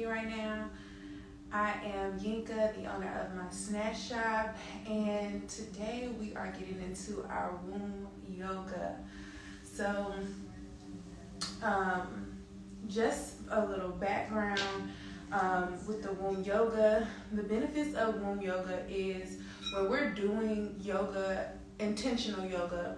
me right now. I am Yinka, the owner of my snatch shop, and today we are getting into our womb yoga. So, just a little background with the womb yoga. The benefits of womb yoga is when we're doing yoga, intentional yoga,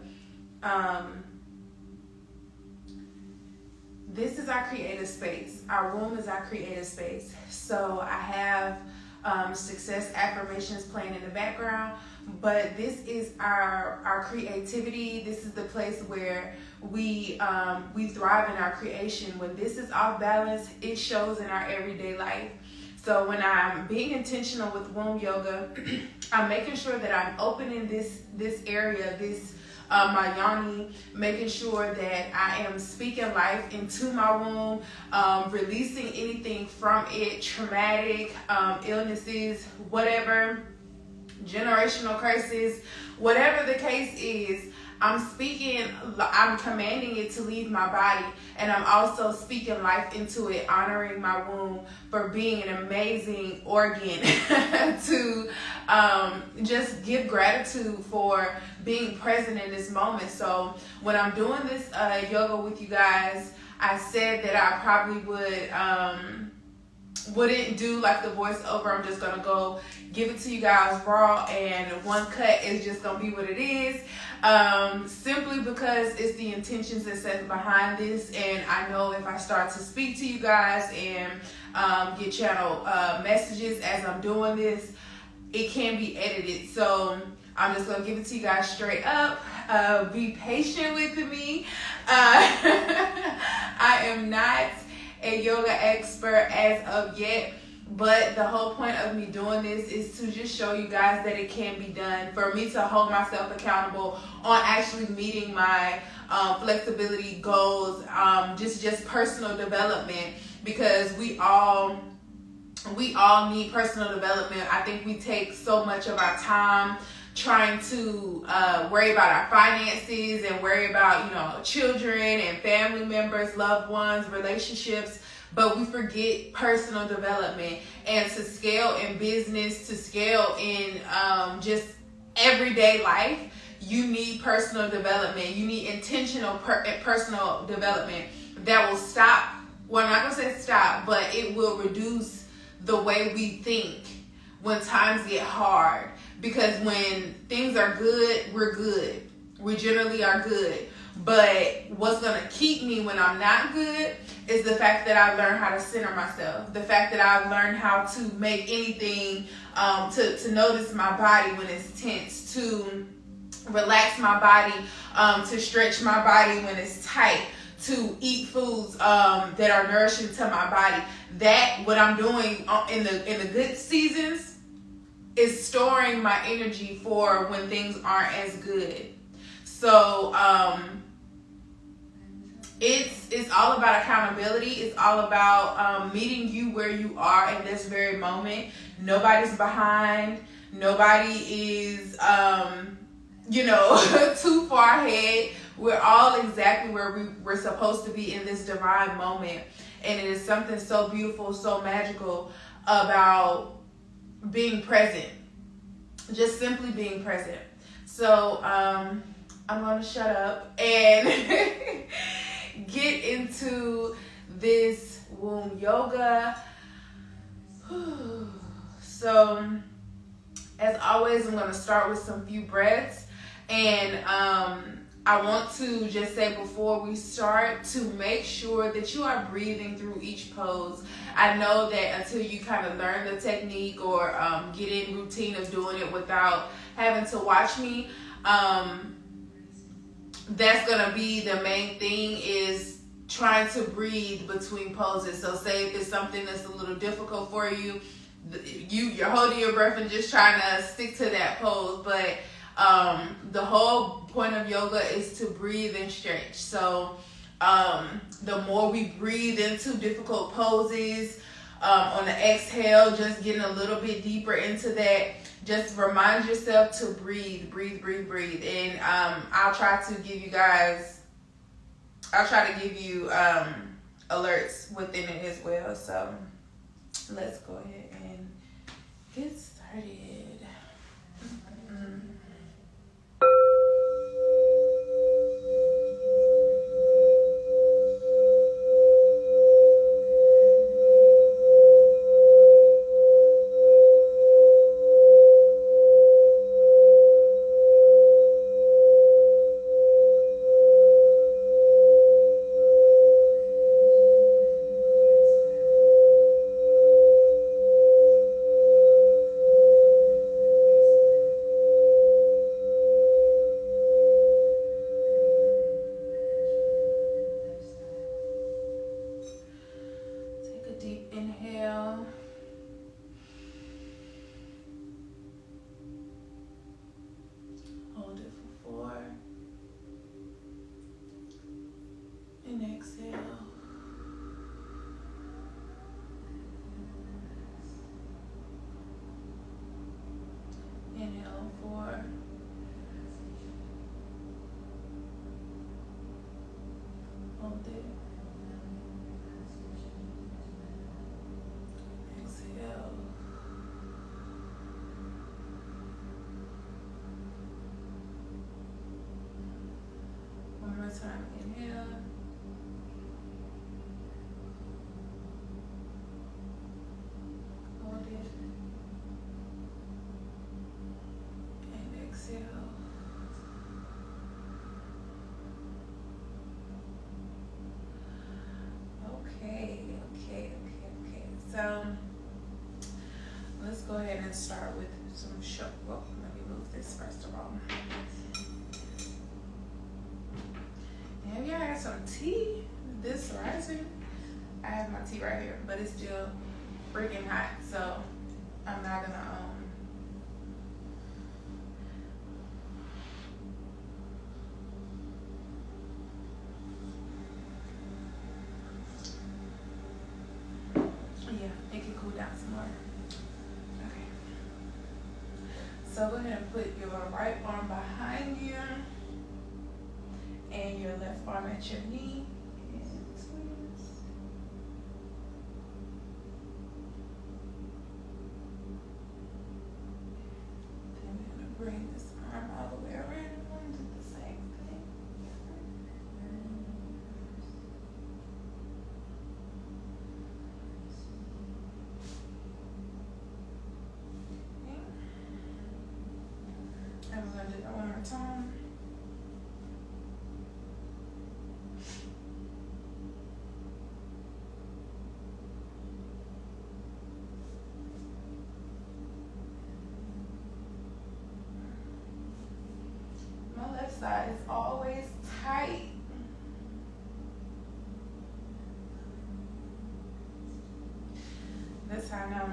this is our creative space. Our womb is our creative space. So I have success affirmations playing in the background, but this is our creativity. This is the place where we thrive in our creation. When this is off balance, it shows in our everyday life. So when I'm being intentional with womb yoga, I'm making sure that I'm opening this area, my yoni, making sure that I am speaking life into my womb, releasing anything from it, traumatic illnesses, whatever, generational curses, whatever the case is. I'm commanding it to leave my body, and I'm also speaking life into it, honoring my womb for being an amazing organ to just give gratitude for being present in this moment. So when I'm doing this yoga with you guys, I said that I probably wouldn't do like the voiceover. I'm just gonna go give it to you guys raw, and one cut is just gonna be what it is. Simply because it's the intentions that set behind this, and I know if I start to speak to you guys and get channel messages as I'm doing this, it can be edited. So I'm just gonna give it to you guys straight up. Be patient with me. I am not a yoga expert as of yet, but the whole point of me doing this is to just show you guys that it can be done, for me to hold myself accountable on actually meeting my flexibility goals, just personal development, because we all need personal development. I think we take so much of our time trying to worry about our finances and worry about, children and family members, loved ones, relationships, but we forget personal development. And to scale in business, to scale in just everyday life, you need personal development. You need intentional personal development that will stop. Well, I'm not going to say stop, but it will reduce the way we think when times get hard. Because when things are good, we're good. We generally are good. But what's going to keep me when I'm not good is the fact that I've learned how to center myself. The fact that I've learned how to make anything, to notice my body when it's tense, to relax my body, to stretch my body when it's tight, to eat foods that are nourishing to my body. That, what I'm doing in the good seasons, is storing my energy for when things aren't as good. So it's all about accountability. It's all about meeting you where you are in this very moment. Nobody's behind. Nobody is too far ahead. We're all exactly where we're supposed to be in this divine moment. And it is something so beautiful, so magical about being present. Just simply being present. So I'm going to shut up and get into this womb yoga. So as always, I'm going to start with some few breaths. And I want to just say before we start to make sure that you are breathing through each pose. I know that until you kind of learn the technique or get in routine of doing it without having to watch me, that's going to be the main thing, is trying to breathe between poses. So say if it's something that's a little difficult for you, you're holding your breath and just trying to stick to that pose. But the whole point of yoga is to breathe and stretch. So the more we breathe into difficult poses, on the exhale, just getting a little bit deeper into that, just remind yourself to breathe. And I'll try to give you alerts within it as well. So let's go ahead and get started. Deep inhale. Hold it for 4. And exhale. Inhale 4. Hold it. Exhale. One more time. Inhale. Hold it. And exhale. Okay. So let's go ahead and start with some well, let me move this first of all. Have y'all had some tea this rising? I have my tea right here, but it's still freaking hot, so I'm not gonna yeah, it can cool down some more. Okay. So go ahead and put your right arm behind you and your left arm at your knee. And twist. Then we're going to bring this arm all the way around and do the same thing. Okay. And we're going to do that one more time. My left side is always tight. That's how I know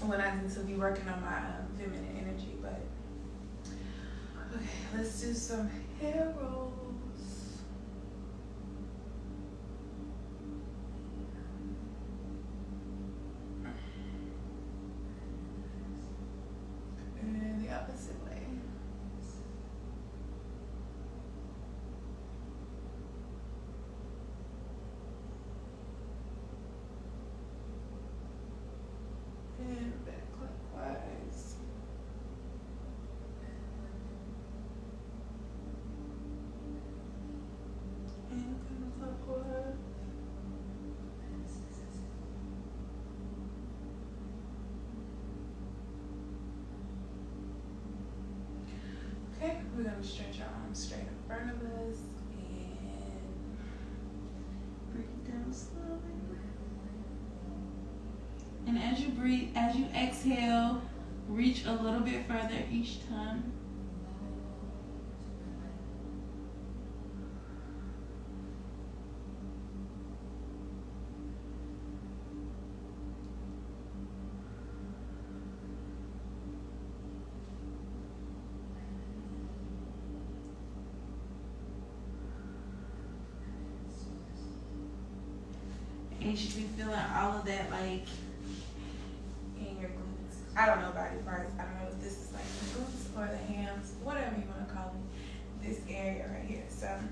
when I need to be working on my feminine energy. But okay, let's do some hair rolls. And the opposite way. And back clockwise. And counterclockwise. Okay, we're going to stretch our arms straight in front of us and bring it down slowly. And as you breathe, as you exhale, reach a little bit further each time. And you should be feeling all of that like in your glutes. I don't know body parts. I don't know if this is like the glutes or the hams, whatever you want to call it. This area right here. So I'm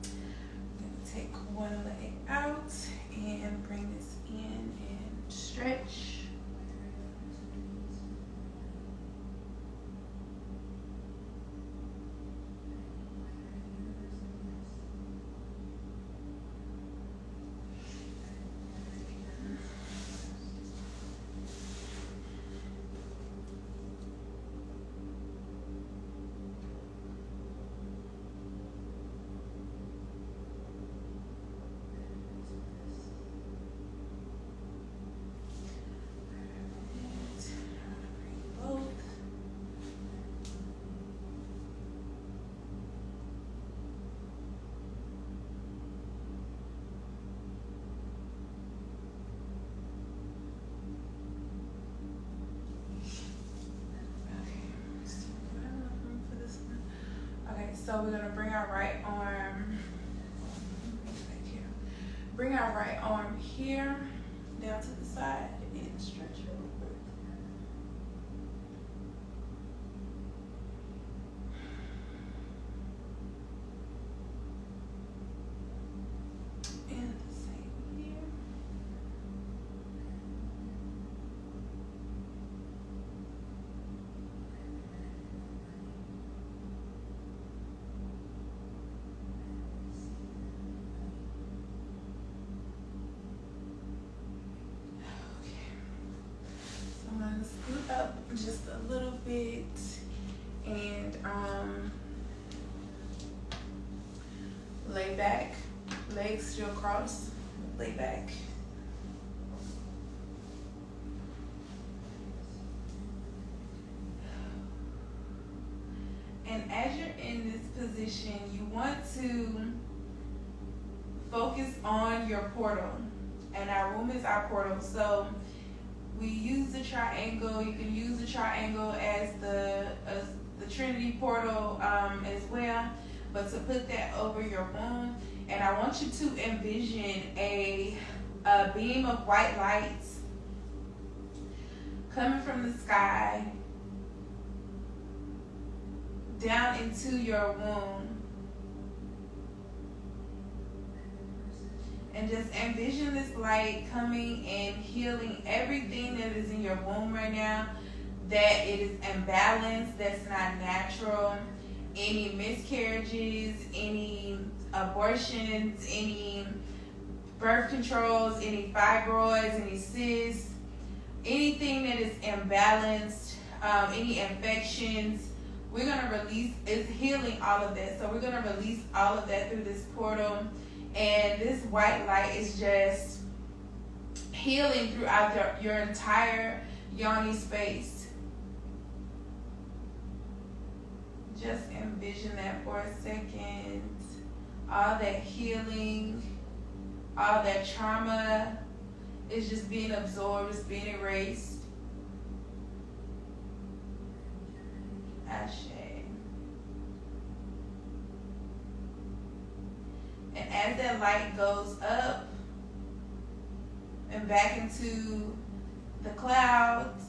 gonna take one leg out and bring this in So we're gonna bring our right arm, bring our right arm here, down to the side, and stretch it over. And the same here. I'm gonna scoot up just a little bit and lay back, legs still crossed, lay back. And as you're in this position, you want to focus on your portal, and our room is our portal. So we use the triangle. You can use the triangle as the Trinity portal as well. But to put that over your womb, and I want you to envision a beam of white lights coming from the sky down into your womb. And just envision this light coming and healing everything that is in your womb right now, that it is imbalanced, that's not natural, any miscarriages, any abortions, any birth controls, any fibroids, any cysts, anything that is imbalanced, any infections. We're going to release, it's healing all of that. So we're going to release all of that through this portal. And this white light is just healing throughout your entire yoni space. Just envision that for a second. All that healing, all that trauma is just being absorbed, it's being erased. Ashe. And as that light goes up and back into the clouds,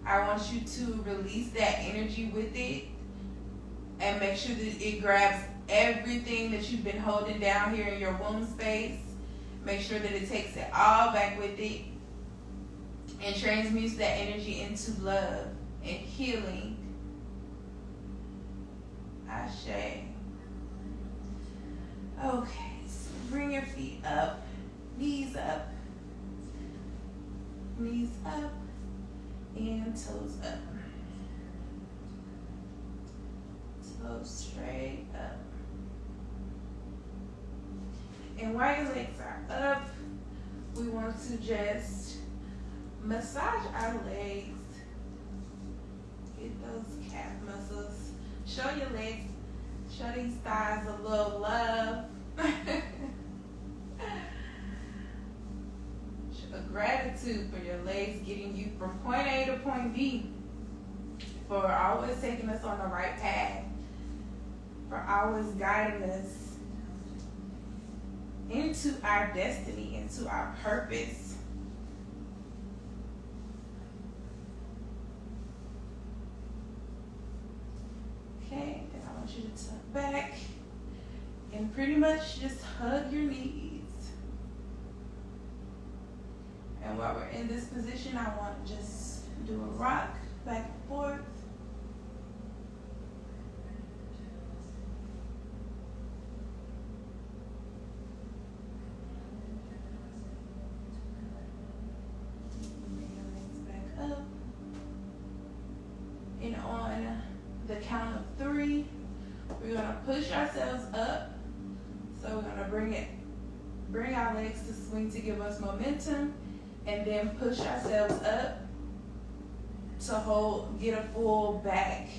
I want you to release that energy with it and make sure that it grabs everything that you've been holding down here in your womb space. Make sure that it takes it all back with it and transmutes that energy into love and healing. Ashe. Okay, so bring your feet up, knees up, and toes up. Toes straight up. And while your legs are up, we want to just massage our legs. Get those calf muscles. Show your legs, show these thighs a little love. Show gratitude for your legs getting you from point A to point B, for always taking us on the right path, for always guiding us into our destiny, into our purpose. Okay, then I want you to tuck back and pretty much just hug your knees. And while we're in this position, I want to just do a rock back and forth. Bring your legs back up. And on the count of 3, we're going to push ourselves up. So we're going to bring our legs to swing to give us momentum, and then push ourselves up to get a full back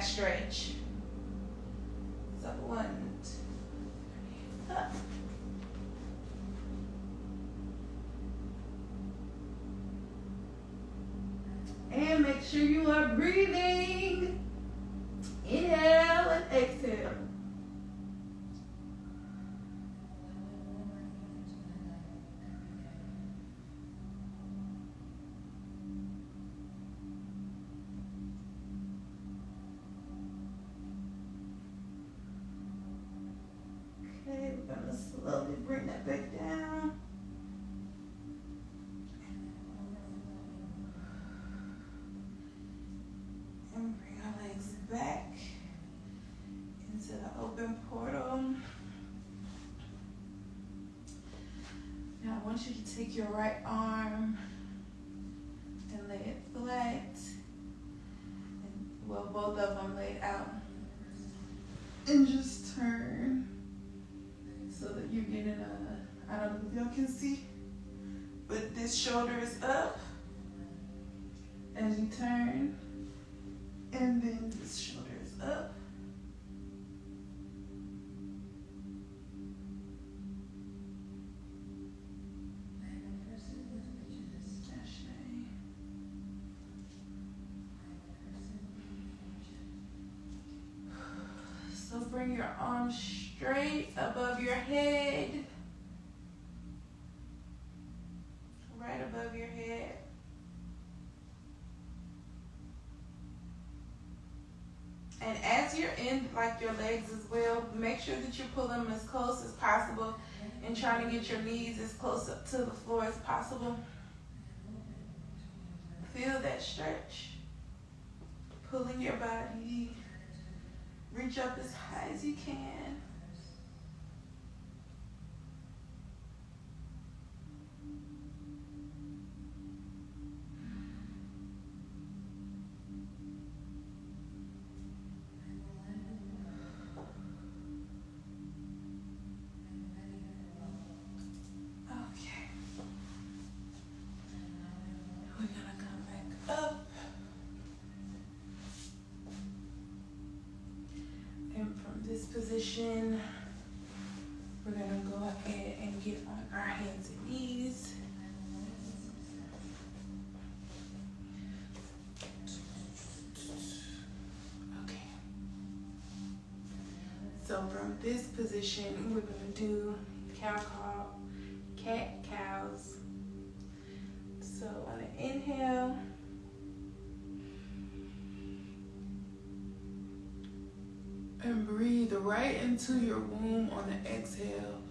stretch. So 1, 2, 3, up. And make sure you are breathing. Inhale and exhale. Okay, we're gonna slowly bring that back down. And bring our legs back into the open portal. Now I want you to take your right arm and lay it flat. And, well, both of them laid out. And just turn so that you're getting I don't know if y'all can see, but this shoulder is up as you turn, and then this shoulder is up. So bring your arms straight above your head, right above your head. And as you're in like your legs as well, make sure that you pull them as close as possible and trying to get your knees as close up to the floor as possible. Feel that stretch, pulling your body. Reach up as high as you can. Okay. We're gonna come back up. And from this position, we're gonna go ahead and get on our hands and knees. Okay. So from this position, we're gonna do cat cows. So on the inhale, and breathe right into your womb on the exhale.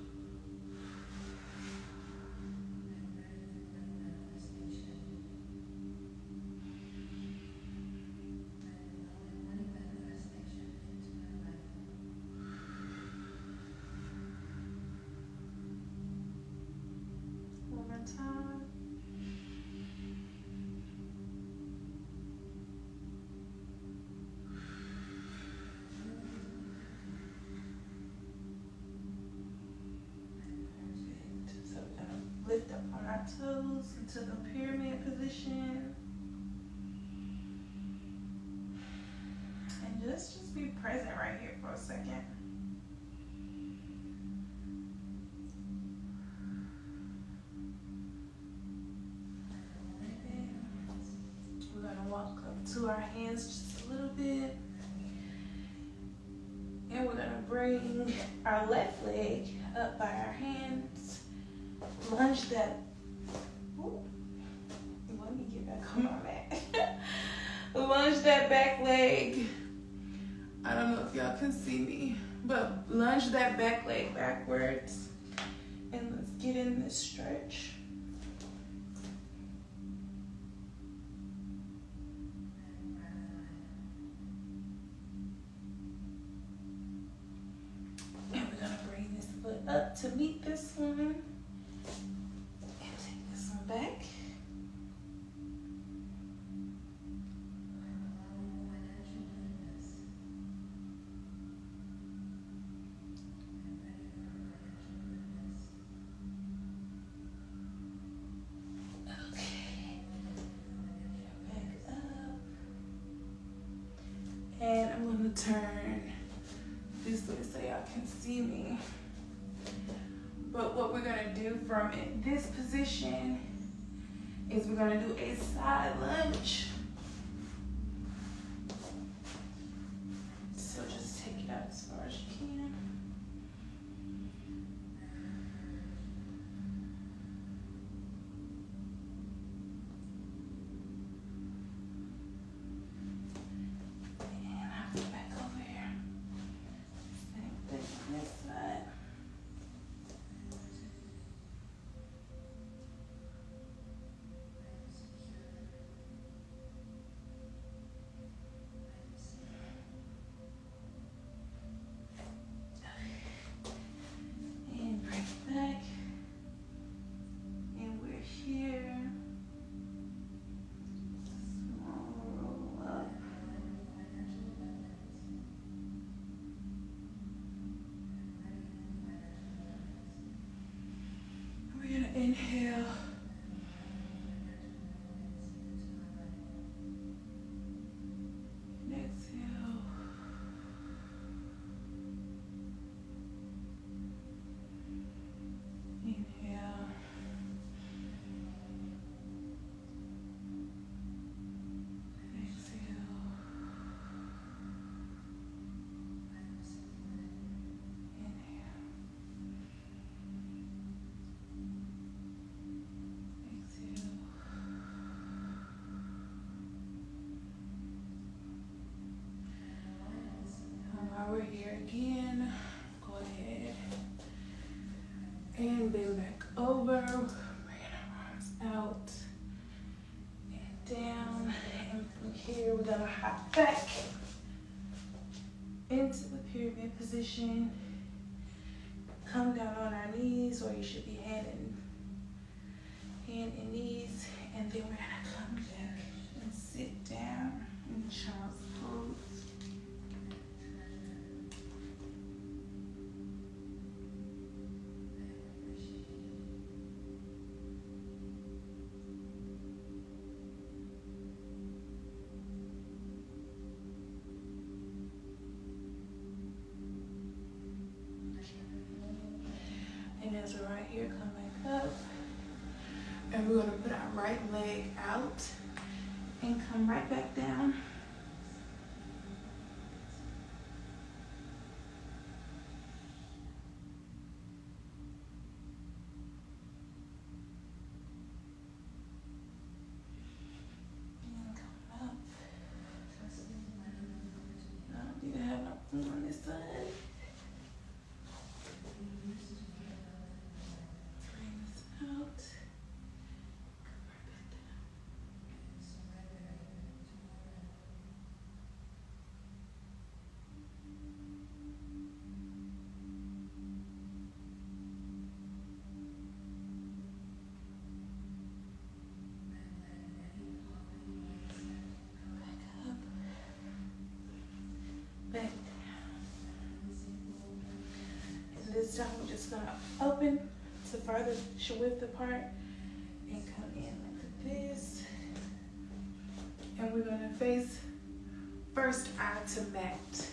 One more time. Lift up on our toes into the pyramid position. And just be present right here for a second. We're going to walk up to our hands just a little bit. And we're going to bring our left leg up by our hands. Lunge that. Ooh, let me get back on my mat. Lunge that back leg. I don't know if y'all can see me, but lunge that back leg backwards. And let's get in this stretch. And we're going to bring this foot up to meet this one. Back. Okay. Back up. And I'm going to turn this way so y'all can see me. But what we're going to do from this position is we're going to do a side lunge. Inhale. And exhale. Inhale. Exhale. Inhale. Exhale. While we're here again, go ahead and bend back over. Bring our arms out and down. And from here, we're gonna hop back into the pyramid position. Come down on our knees, or you should be hand and knees, and then we're gonna come back and sit down in child's pose. And as we're right here, come back up. And we're gonna put our right leg out and come right back down. And come up. I don't even have no on this side. Bring this out. Back down. And this time we're just gonna open to further width apart and come in like this. And we're gonna face first eye to mat.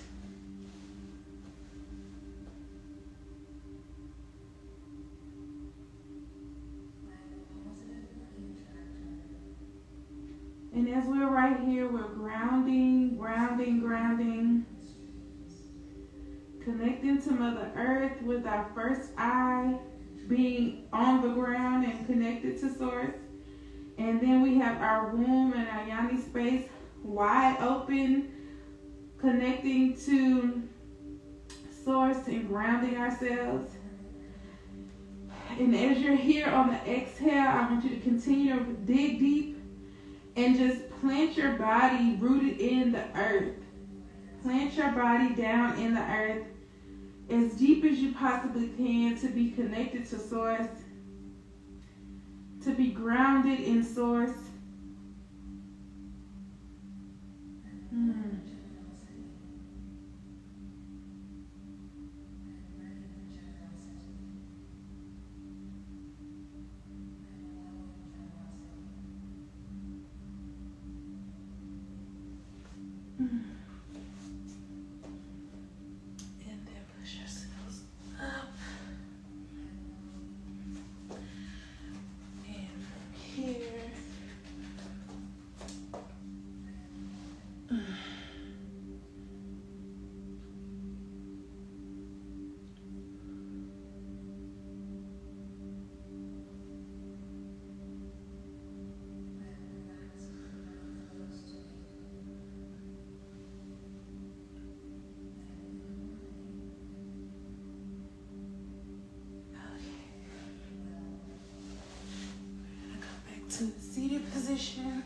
And as we're right here, we're grounding, grounding, grounding. Connecting to Mother Earth with our first eye being on the ground and connected to Source. And then we have our womb and our yoni space wide open, connecting to Source and grounding ourselves. And as you're here on the exhale, I want you to continue to dig deep and just plant your body rooted in the earth. Plant your body down in the earth as deep as you possibly can to be connected to Source, to be grounded in Source. And then push yourselves up. And from here. To the seated position.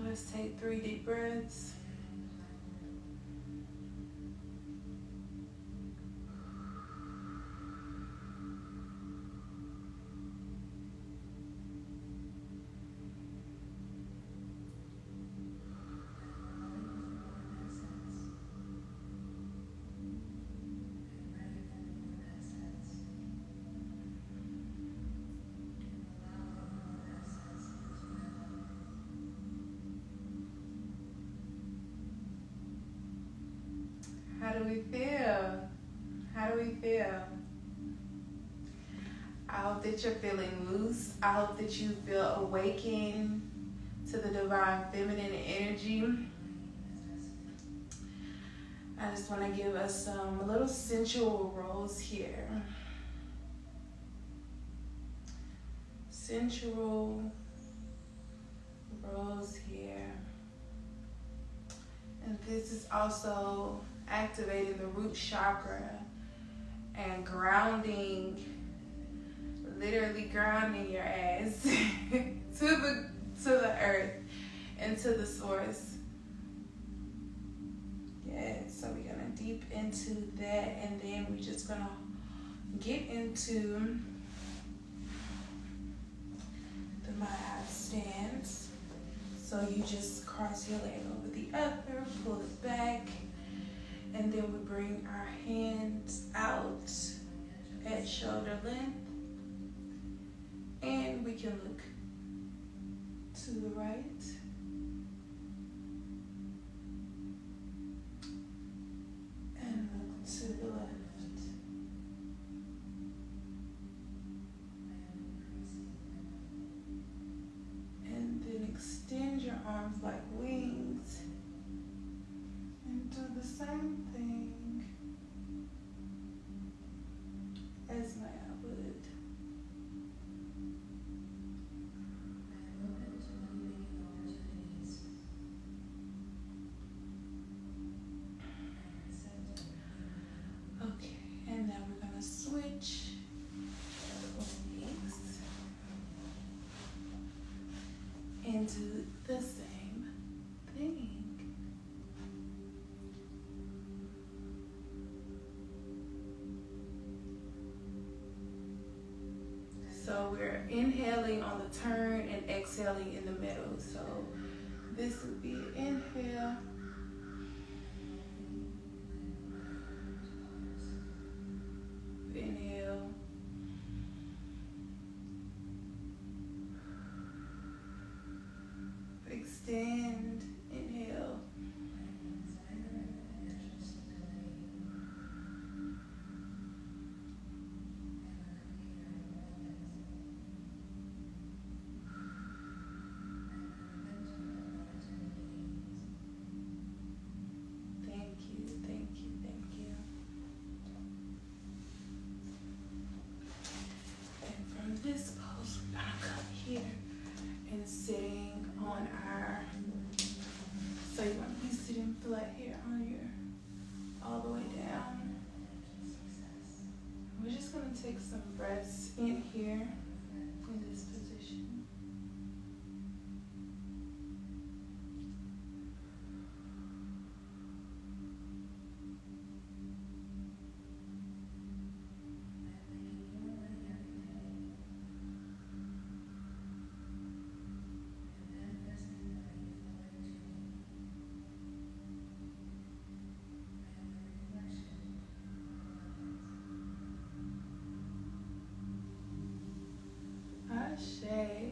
Let's take 3 deep breaths. do we feel? How do we feel? I hope that you're feeling loose. I hope that you feel awakened to the divine feminine energy. I just want to give us some little sensual rolls here. Sensual rolls here. And this is also activating the root chakra and grounding, literally grounding your ass to the earth and to the source. Yeah, so we're gonna deep into that, and then we're just gonna get into the my stance. So you just cross your leg over the other, pull it back, and then we bring our hands out at shoulder length, and we can look to the right and look to the left. And then extend your arms like wings and do the same thing as my would. Okay, and now we're gonna switch legs and do the same thing. So we're inhaling on the turn and exhaling in the middle. So this would be inhale. Inhale. Extend. Inhale. Thank you, thank you, thank you. And from this pose, we're gonna come here and sitting on our, so you want to be sitting flat here on your, all the way down. We're just gonna take some breaths in here, in this position.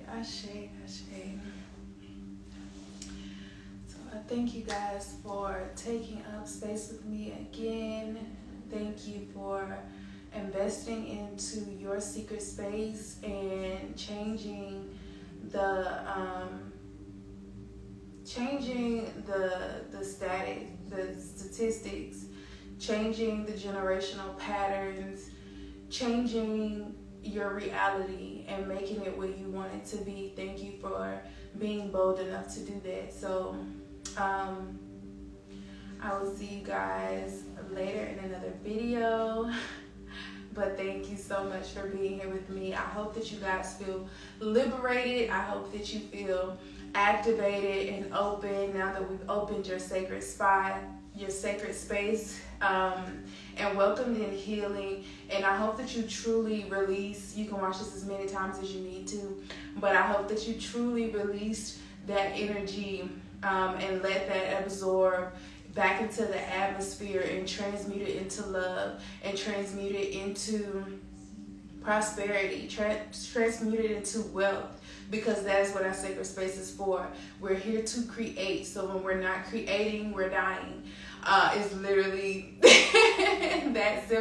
Ashe, ashe. So I thank you guys for taking up space with me again. Thank you for investing into your secret space and changing the static, the statistics, changing the generational patterns, changing your reality and making it where you want it to be. Thank you for being bold enough to do that. So I will see you guys later in another video. But thank you so much for being here with me. I hope that you guys feel liberated. I hope that you feel activated and open now that we've opened your sacred spot, your sacred space, and welcomed in healing. And I hope that you truly release. You can watch this as many times as you need to, but I hope that you truly release that energy and let that absorb back into the atmosphere and transmute it into love and transmute it into prosperity, transmute it into wealth, because that's what our sacred space is for. We're here to create. So when we're not creating, we're dying. It's literally that simple.